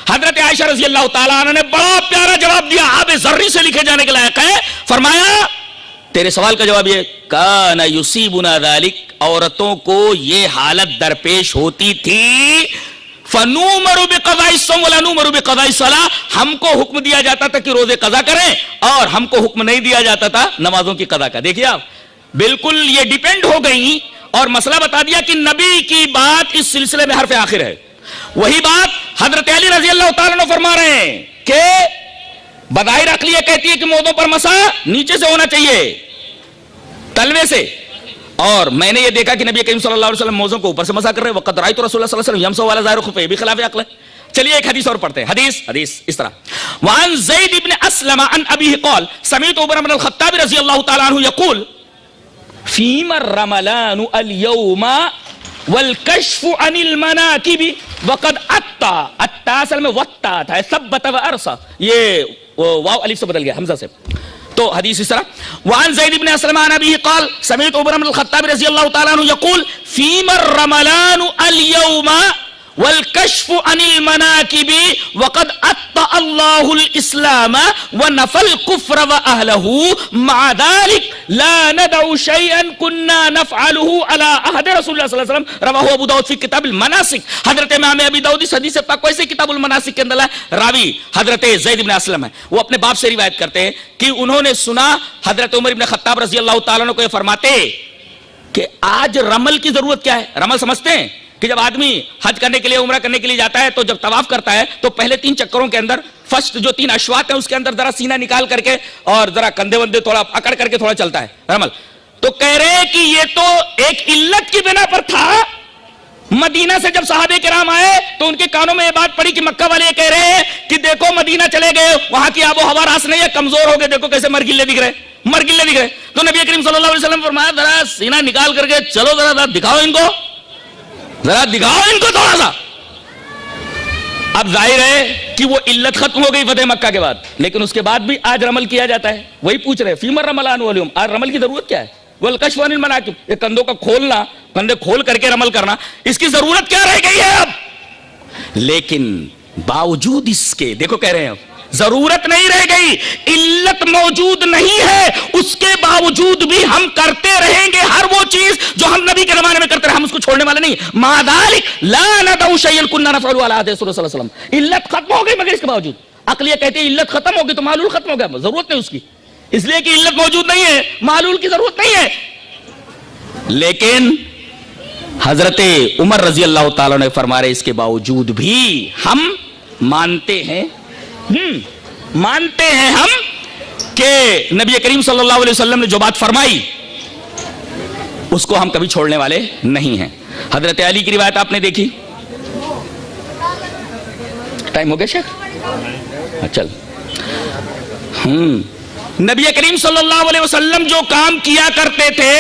حضرت عائشہ رضی اللہ تعالیٰ عنہ نے بڑا پیارا جواب دیا, آب ذری سے لکھے جانے کے لائق ہے. فرمایا تیرے سوال کا جواب یہ, کان یصیبنا ذلک, عورتوں کو یہ حالت درپیش ہوتی تھی, فنؤمر بقضاء الصوم ولا نؤمر بقضاء الصلاة, ہم کو حکم دیا جاتا تھا کہ روزے قضا کریں اور ہم کو حکم نہیں دیا جاتا تھا نمازوں کی قضا کا. دیکھیے آپ بالکل یہ ڈیپینڈ ہو گئی اور مسئلہ بتا دیا کہ نبی کی بات اس سلسلے میں حرف آخر ہے. وہی بات حضرت علی رضی اللہ تعالیٰ عنہ فرما رہے ہیں کہ بظاہر عقل یہ کہتی ہے کہ موضوع پر مسا نیچے سے ہونا چاہیے, تلوے سے, اور میں نے یہ دیکھا کہ نبی کریم صلی اللہ علیہ وسلم موضوع کو اوپر سے مسا کر رہے ہیں. وقت رأیت رسول اللہ صلی اللہ علیہ وسلم یمسح علی ظاہر خفیہ, یہ بھی خلاف عقل ہے. چلیے ایک حدیث اور پڑھتے ہیں. حدیث اس طرح, وعن زید بن اسلم عن ابیہ قال سمعت عمر بن الخطاب رضی اللہ تعالی عنہ یقول فیما الرملان اليوم والکشف عن المناکب وقد اتا اصل میں وطا تھا, ثبت و ارسا, یہ واو الف سے بدل گیا حمزہ سے. تو حدیث اس طرح, وعن زید بن اسلم عن ابیہ قال سمعت عمر بن الخطاب رضی اللہ تعالی عنہ یقول فیما الرملان اليوم والکشف عن المناکب وقد اطأ اللہ الاسلام ونفى الكفر واہلہ مع ذلك لا ندع شيئا كنا نفعله على عهد رسول اللہ صلی اللہ علیہ وسلم رواہ ابو داؤد فی کتاب المناسک. حضرت امام ابی داؤد اس حدیث پاک کو ایسے کتاب المناسک کے اندر راوی حضرت زید بن اسلم ہے. وہ اپنے باپ سے روایت کرتے ہیں کہ انہوں نے سنا حضرت عمر بن خطاب رضی اللہ تعالیٰ عنہ کو یہ فرماتے کہ آج رمل کی ضرورت کیا ہے. رمل سمجھتے ہیں کہ جب آدمی حج کرنے کے لیے عمرہ کرنے کے لیے جاتا ہے تو جب طواف کرتا ہے تو پہلے 3 چکروں کے اندر فرسٹ جو 3 اشواط ہیں اس کے اندر ذرا سینہ نکال کر کے اور ذرا کندھے وندے تھوڑا اکڑ کر کے تھوڑا چلتا ہے رمل. تو کہہ رہے کہ یہ تو ایک علت کی بنا پر تھا. مدینہ سے جب صحابہ کرام آئے تو ان کے کانوں میں یہ بات پڑی کہ مکہ والے کہہ رہے ہیں کہ دیکھو مدینہ چلے گئے, وہاں کی آب و ہوا راس نہیں ہے, کمزور ہو گئے, دیکھو کیسے مرگلے دکھ رہے. تو نبی کریم صلی اللہ علیہ وسلم فرمایا ذرا سینہ نکال کر کے چلو, ذرا دکھاؤ ان کو تھوڑا سا. اب ظاہر ہے کہ وہ علت ختم ہو گئی فتح مکہ کے بعد, لیکن اس کے بعد بھی آج رمل کیا جاتا ہے. وہی پوچھ رہے فیمر رملان والیوم, آج رمل کی ضرورت کیا ہے؟ والکشف عن المناکب, یہ کندھوں کا کھولنا, کندھے کھول کر کے رمل کرنا, اس کی ضرورت کیا رہ گئی ہے اب؟ لیکن باوجود اس کے دیکھو کہہ رہے ہیں ضرورت نہیں رہ گئی, علت موجود نہیں ہے, اس کے باوجود بھی ہم کرتے رہیں گے ہر وہ چیز جو ہم نبی کے زمانے میں کرتے رہے, ہم اس کو چھوڑنے والے نہیں. مع ذلك لا ندع شيئا كنا نفعله على عهد رسول اللہ صلی اللہ علیہ وسلم. علت ختم ہو گئی مگر اس کے باوجود عقل یہ کہتے ہیں علت ختم ہو گئی تو معلول ختم ہو گیا, ضرورت نہیں اس کی, اس لیے کہ علت موجود نہیں ہے, معلول کی ضرورت نہیں ہے. لیکن حضرت عمر رضی اللہ تعالیٰ نے فرما رہے اس کے باوجود بھی ہم مانتے ہیں ہم کہ نبی کریم صلی اللہ علیہ وسلم نے جو بات فرمائی اس کو ہم کبھی چھوڑنے والے نہیں ہیں. حضرت علی کی روایت آپ نے دیکھی, ٹائم ہو گیا شیخ, چل. نبی کریم صلی اللہ علیہ وسلم جو کام کیا کرتے تھے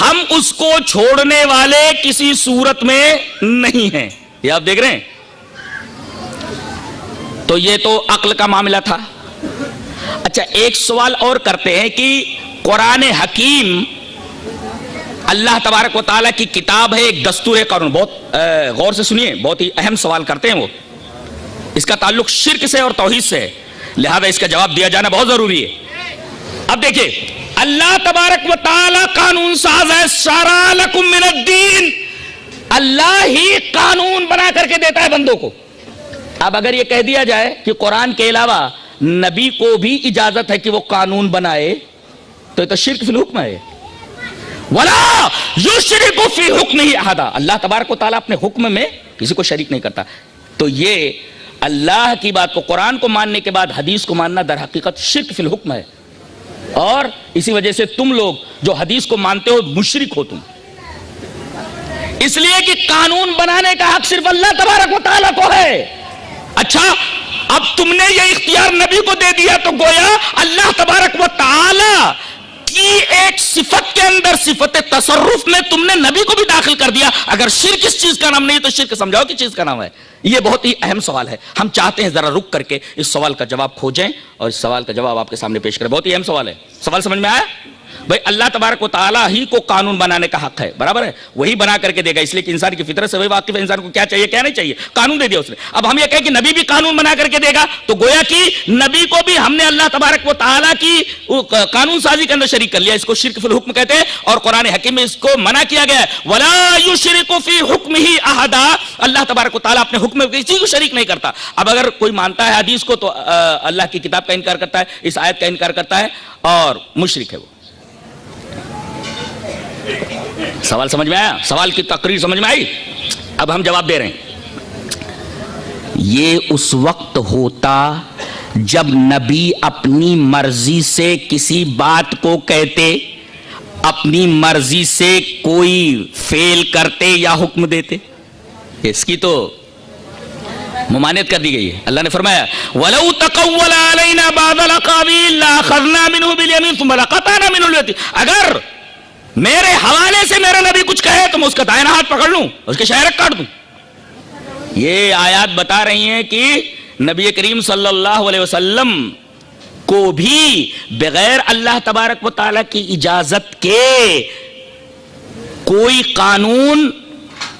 ہم اس کو چھوڑنے والے کسی صورت میں نہیں ہیں. یہ آپ دیکھ رہے ہیں. تو یہ تو عقل کا معاملہ تھا. اچھا ایک سوال اور کرتے ہیں کہ قرآن حکیم اللہ تبارک و تعالیٰ کی کتاب ہے, ایک دستور قانون. بہت غور سے سنیے, بہت ہی اہم سوال کرتے ہیں وہ. اس کا تعلق شرک سے اور توحید سے ہے, لہذا اس کا جواب دیا جانا بہت ضروری ہے. اب دیکھیں اللہ تبارک و تعالیٰ قانون ساز ہے. شرع لکم من الدین, اللہ ہی قانون بنا کر کے دیتا ہے بندوں کو. اب اگر یہ کہہ دیا جائے کہ قرآن کے علاوہ نبی کو بھی اجازت ہے کہ وہ قانون بنائے تو یہ تو شرک فی الحکم ہے. وَلَا يُشْرِكُ فِي حُکْمِهِ أَحَدًا, اللہ تبارک و تعالیٰ اپنے حکم میں کسی کو شریک نہیں کرتا. تو یہ اللہ کی بات کو, قرآن کو ماننے کے بعد حدیث کو ماننا در حقیقت شرک فی الحکم ہے. اور اسی وجہ سے تم لوگ جو حدیث کو مانتے ہو مشرک ہو تم, اس لیے کہ قانون بنانے کا حق صرف اللہ تبارک و تعالیٰ کو ہے. اچھا اب تم نے یہ اختیار نبی کو دے دیا تو گویا اللہ تبارک و تعالیٰ کی ایک صفت کے اندر, صفت تصرف میں تم نے نبی کو بھی داخل کر دیا. اگر شرک اس چیز کا نام نہیں تو شرک سمجھاؤ کہ چیز کا نام ہے. یہ بہت ہی اہم سوال ہے. ہم چاہتے ہیں ذرا رک کر کے اس سوال کا جواب کھوجیں اور اس سوال کا جواب آپ کے سامنے پیش کریں. بہت ہی اہم سوال ہے. سوال سمجھ میں آیا؟ بھائی اللہ تبارک و تعالیٰ ہی کو قانون بنانے کا حق ہے, برابر ہے, وہی بنا کر کے دے گا, اس لیے کہ انسان کی فطرت سے وہی واقف ہے انسان کو کیا چاہیے کیا نہیں چاہیے, قانون دے دیا اس نے. اب ہم یہ کہیں کہ نبی بھی قانون بنا کر کے دے گا تو گویا کہ نبی کو بھی ہم نے اللہ تبارک و تعالیٰ کی قانون سازی کے اندر شریک کر لیا. اس کو شرک فی الحکم کہتے ہیں اور قرآن حکیم میں اس کو منع کیا گیا ہے. وَلَا يُشْرِكُ فِي حُکْمِهِ أَحَدًا, اللہ تبارک و تعالیٰ اپنے حکم میں کسی کو شریک نہیں کرتا. اب اگر کوئی مانتا ہے حدیث کو تو اللہ کی کتاب کا انکار کرتا ہے, اس آیت کا انکار کرتا ہے اور مشرک ہے وہ. سوال سمجھ میں آیا؟ سوال کی تقریر سمجھ میں آئی؟ اب ہم جواب دے رہے ہیں. یہ اس وقت ہوتا جب نبی اپنی مرضی سے کسی بات کو کہتے, اپنی مرضی سے کوئی فعل کرتے یا حکم دیتے. اس کی تو ممانعت کر دی گئی ہے. اللہ نے فرمایا وَلَوْ تَقَوَّلَ عَلَيْنَا بَعْضَ الْأَقَاوِيلِ لَأَخَذْنَا مِنْهُ بِالْيَمِينِ ثُمَّ لَقَطَعْنَا مِنْهُ الْوَتِينَ. اگر میرے حوالے سے میرا نبی کچھ کہے تو میں اس کا دائنا ہاتھ پکڑ لوں, اس کے شہرک کاٹ دوں. یہ آیات بتا رہی ہیں کہ نبی کریم صلی اللہ علیہ وسلم کو بھی بغیر اللہ تبارک و تعالیٰ کی اجازت کے کوئی قانون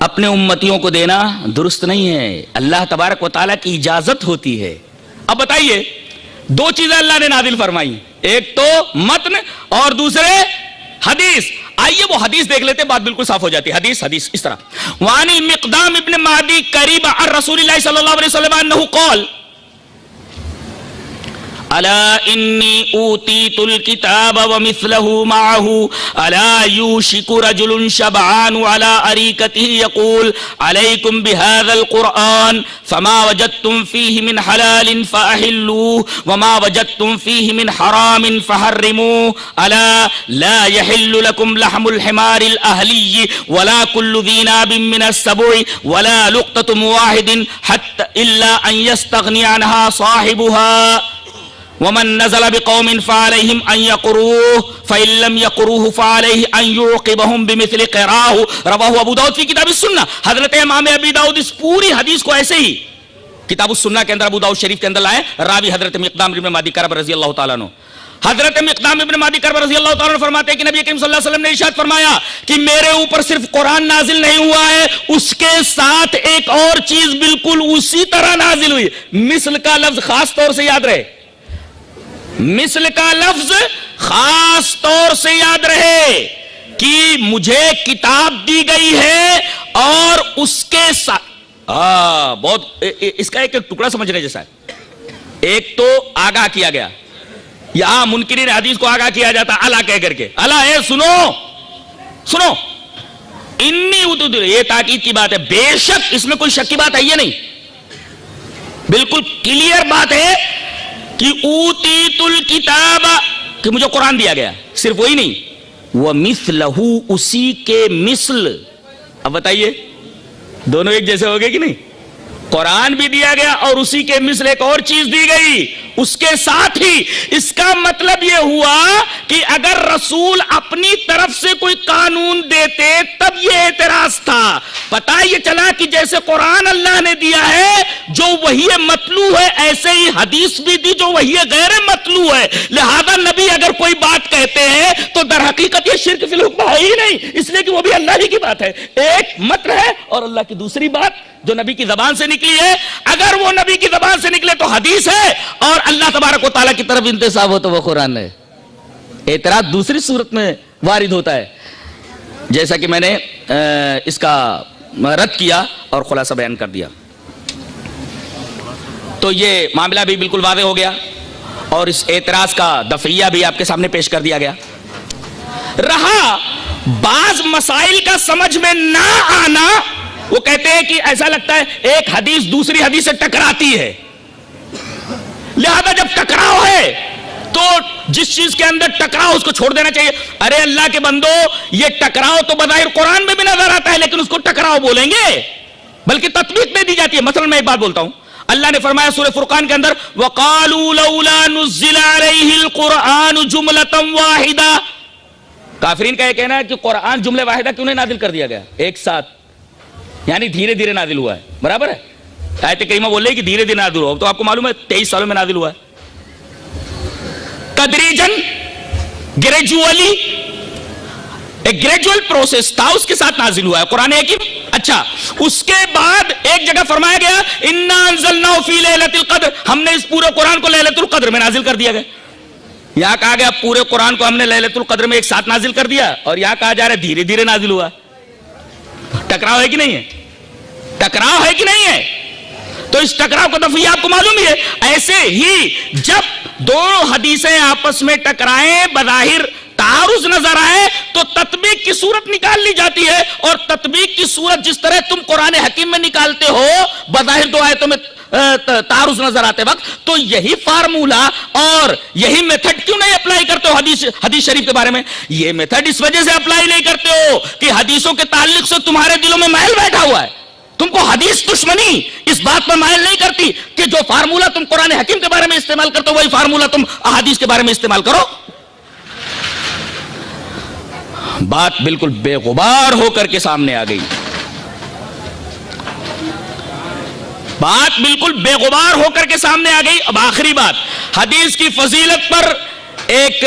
اپنے امتیوں کو دینا درست نہیں ہے، اللہ تبارک و تعالیٰ کی اجازت ہوتی ہے۔ اب بتائیے دو چیزیں اللہ نے نازل فرمائی، ایک تو متن اور دوسرے حدیث۔ آئیے وہ حدیث دیکھ لیتے، بات بالکل صاف ہو جاتی ہے۔ حدیث اس طرح، وعن المقدام ابن معدی قریب عن رسول اللہ صلی اللہ علیہ وسلم انہ قال الا انی اوتیت الکتاب ومثلہ معہ الا یوشک رجل شبعان على اریکتہ یقول علیکم بہذا القرآن فما وجدتم فیہ من حلال فاحلوہ وما وجدتم فیہ من حرام فحرموہ الا لا یحل لکم لحم الحمار الاہلی ولا کل ذی ناب من السبع ولا لقطة واحد حتى الا ان یستغنی عنہا صاحبها ومن نزل بقوم فعليهم ان يقروه فان لم يقروه فعليه ان يعوقبهم بمثل قراه رواه ابو داؤد في كتاب السنة۔ حضرت امام ابی داؤد اس پوری حدیث کو ایسے ہی کتاب السنہ کے اندر ابو داؤد شریف کے اندر لائے، راوی حضرت مقدام ابن معدی کرب رضی اللہ تعالیٰ عنہ۔ حضرت مقدام ابن معدی کرب رضی اللہ تعالیٰ عنہ فرماتے ہیں کہ نبی کریم صلی اللہ علیہ وسلم نے ارشاد فرمایا کہ میرے اوپر صرف قرآن نازل نہیں ہوا ہے، اس کے ساتھ ایک اور چیز بالکل اسی طرح نازل ہوئی۔ مثل کا لفظ خاص طور سے یاد رہے، مثل کا لفظ خاص طور سے یاد رہے کہ مجھے کتاب دی گئی ہے اور اس کے ساتھ بہت اس کا ایک ٹکڑا سمجھنے جیسا ہے۔ ایک تو آگاہ کیا گیا، یہاں منکرین حدیث کو آگاہ کیا جاتا اللہ کہہ کر کے، اللہ اے سنو سنو انی، یہ تاکید کی بات ہے، بے شک اس میں کوئی شک کی بات ہے یہ نہیں، بالکل کلیئر بات ہے کہ اوتیت الکتاب، کہ مجھے قرآن دیا گیا، صرف وہی نہیں، ومثلہ، اسی کے مثل۔ اب بتائیے دونوں ایک جیسے ہو گئے کہ نہیں؟ قرآن بھی دیا گیا اور اسی کے مثل ایک اور چیز دی گئی اس کے ساتھ ہی۔ اس کا مطلب یہ ہوا کہ اگر رسول اپنی طرف سے کوئی قانون دیتے تب یہ اعتراض تھا۔ پتہ یہ چلا کہ جیسے قرآن اللہ نے دیا ہے جو وحی مطلوع ہے، ایسے ہی حدیث بھی دی جو وحی غیر مطلوع ہے، لہذا نبی اگر کوئی بات کہتے ہیں تو در حقیقت یہ شرک فی الحکم ہے ہی نہیں، اس لیے کہ وہ بھی اللہ ہی کی بات ہے۔ ایک متن ہے اور اللہ کی دوسری بات جو نبی کی زبان سے نکلی ہے، اگر وہ نبی کی زبان سے نکلے تو حدیث ہے، اور اللہ تبارک و تعالیٰ کی طرف انتساب ہو تو وہ قرآن ہے۔ اعتراض دوسری صورت میں وارد ہوتا ہے، جیسا کہ میں نے اس کا رد کیا اور خلاصہ بیان کر دیا، تو یہ معاملہ بھی بالکل واضح ہو گیا اور اس اعتراض کا دفعیہ بھی آپ کے سامنے پیش کر دیا گیا۔ رہا بعض مسائل کا سمجھ میں نہ آنا، وہ کہتے ہیں کہ ایسا لگتا ہے ایک حدیث دوسری حدیث سے ٹکراتی ہے، لہذا جب ٹکراؤ ہے تو جس چیز کے اندر ٹکراؤ اس کو چھوڑ دینا چاہیے۔ ارے اللہ کے بندو، یہ ٹکراؤ تو بظاہر قرآن میں بھی نظر آتا ہے لیکن اس کو ٹکراؤ بولیں گے، بلکہ تطبیق نہیں دی جاتی ہے۔ مثلا میں ایک بات بولتا ہوں، اللہ نے فرمایا سورہ فرقان کے اندر وَقَالُوا لَوْلَا نُزِّلَ عَلَيْهِ الْقُرْآنُ جُمْلَةً وَاحِدَةً، کافرین کا یہ کہنا ہے کہ قرآن جملے واحدہ کیوں نہیں نازل کر دیا گیا ایک ساتھ، یعنی دھیرے دھیرے نازل ہوا ہے، برابر ہے۔ آیت کریمہ بول رہی ہے کہ دھیرے دھیرے نازل ہوا، تو آپ کو معلوم ہے 23 سالوں میں نازل ہوا ہے، تدریجن، گریجولی، ایک گریجول پروسیس تھا، اس کے ساتھ نازل ہوا ہے قرآن حکیم۔ اچھا، اس کے بعد ایک جگہ فرمایا گیا اِنَّا أَنزَلْنَاهُ فِي لَيْلَةِ الْقَدْرِ، ہم نے اس پورے قرآن کو لیلۃ القدر میں نازل کر دیا گیا۔ یہاں کہا گیا پورے قرآن کو ہم نے لیلۃ القدر میں ایک ساتھ نازل کر دیا، اور یہاں کہا جا رہا ہے دھیرے دھیرے نازل ہوا۔ ٹکراؤ ہے کہ نہیں ہے؟ ٹکراؤ ہے کہ نہیں ہے؟ تو اس ٹکراؤ کا دفعہ آپ کو معلوم ہی ہے۔ ایسے ہی جب دونوں حدیثیں آپس میں ٹکرائیں، بظاہر تعارض نظر آئے تو تطبیق کی صورت نکال لی جاتی ہے، اور تطبیق کی صورت جس طرح تم قرآن حکیم میں نکالتے ہو بظاہر دو آیتوں میں تعارض نظر آتے وقت، تو یہی فارمولا اور یہی میتھڈ کیوں نہیں اپلائی کرتے ہو حدیث شریف کے بارے میں؟ یہ میتھڈ اس وجہ سے اپلائی نہیں کرتے ہو کہ حدیثوں کے تعلق سے تمہارے دلوں میں محل بیٹھا ہوا ہے، تم کو حدیث دشمنی اس بات پر مائل نہیں کرتی کہ جو فارمولا تم قرآن حکیم کے بارے میں استعمال کرتے ہو وہی فارمولا تم احادیث کے بارے میں استعمال کرو۔ بات بالکل بے غبار ہو کر کے سامنے آ گئی، بات بالکل بے غبار ہو کر کے سامنے آ گئی۔ اب آخری بات، حدیث کی فضیلت پر ایک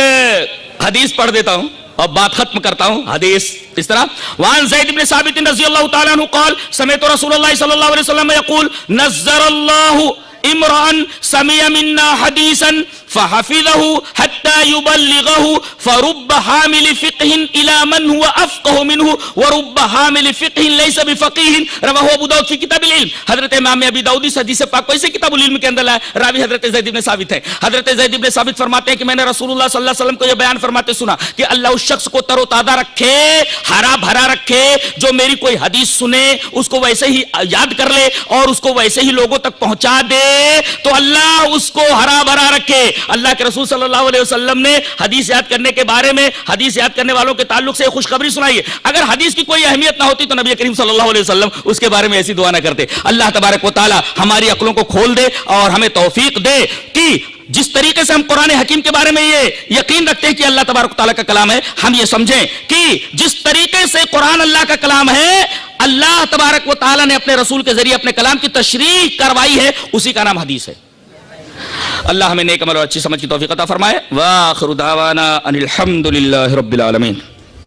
حدیث پڑھ دیتا ہوں اور بات ختم کرتا ہوں حدیث اس طرح وعن زید بن ثابت رضی اللہ تعالی عنہ قال سمعت رسول اللہ صلی اللہ علیہ وسلم یقول نظر اللہ امرأ سمع منا حدیثا فحفظه حتى يبلغه فرب حامل فقه الى من هو افقه منه ورب حامل فقه ليس بفقيه رواه ابو داؤد في كتاب العلم. حضرت امام ابی داؤد اس حدیث پاک کو اسے کتاب العلم کے اندر لایا. راوی حضرت زید بن ثابت ہے. حضرت زید بن ثابت فرماتے ہیں کہ میں نے رسول اللہ صلی اللہ علیہ وسلم کو یہ بیان فرماتے سنا کہ اللہ اس شخص کو تر و تازہ رکھے, ہرا بھرا رکھے, جو میری کوئی حدیث سنے اس کو ویسے ہی یاد کر لے اور اس کو ویسے ہی لوگوں تک پہنچا دے تو اللہ اس کو ہرا بھرا رکھے. اللہ کے رسول صلی اللہ علیہ وسلم نے حدیث یاد کرنے کے بارے میں حدیث یاد کرنے والوں کے تعلق سے خوشخبری سنائی ہے. اگر حدیث کی کوئی اہمیت نہ ہوتی تو نبی کریم صلی اللہ علیہ وسلم اس کے بارے میں ایسی دعا نہ کرتے. اللہ تبارک و تعالی ہماری عقلوں کو کھول دے اور ہمیں توفیق دے کہ جس طریقے سے ہم قرآن حکیم کے بارے میں یہ یقین رکھتے ہیں کہ اللہ تبارک و تعالیٰ کا کلام ہے, ہم یہ سمجھیں کہ جس طریقے سے قرآن اللہ کا کلام ہے, اللہ تبارک و تعالیٰ نے اپنے رسول کے ذریعے اپنے کلام کی تشریح کروائی ہے, اسی کا نام حدیث ہے. اللہ ہمیں نیک عمل اور اچھی سمجھ کی توفیق عطا فرمائے. وآخر دعوانا ان الحمد للہ رب العالمین.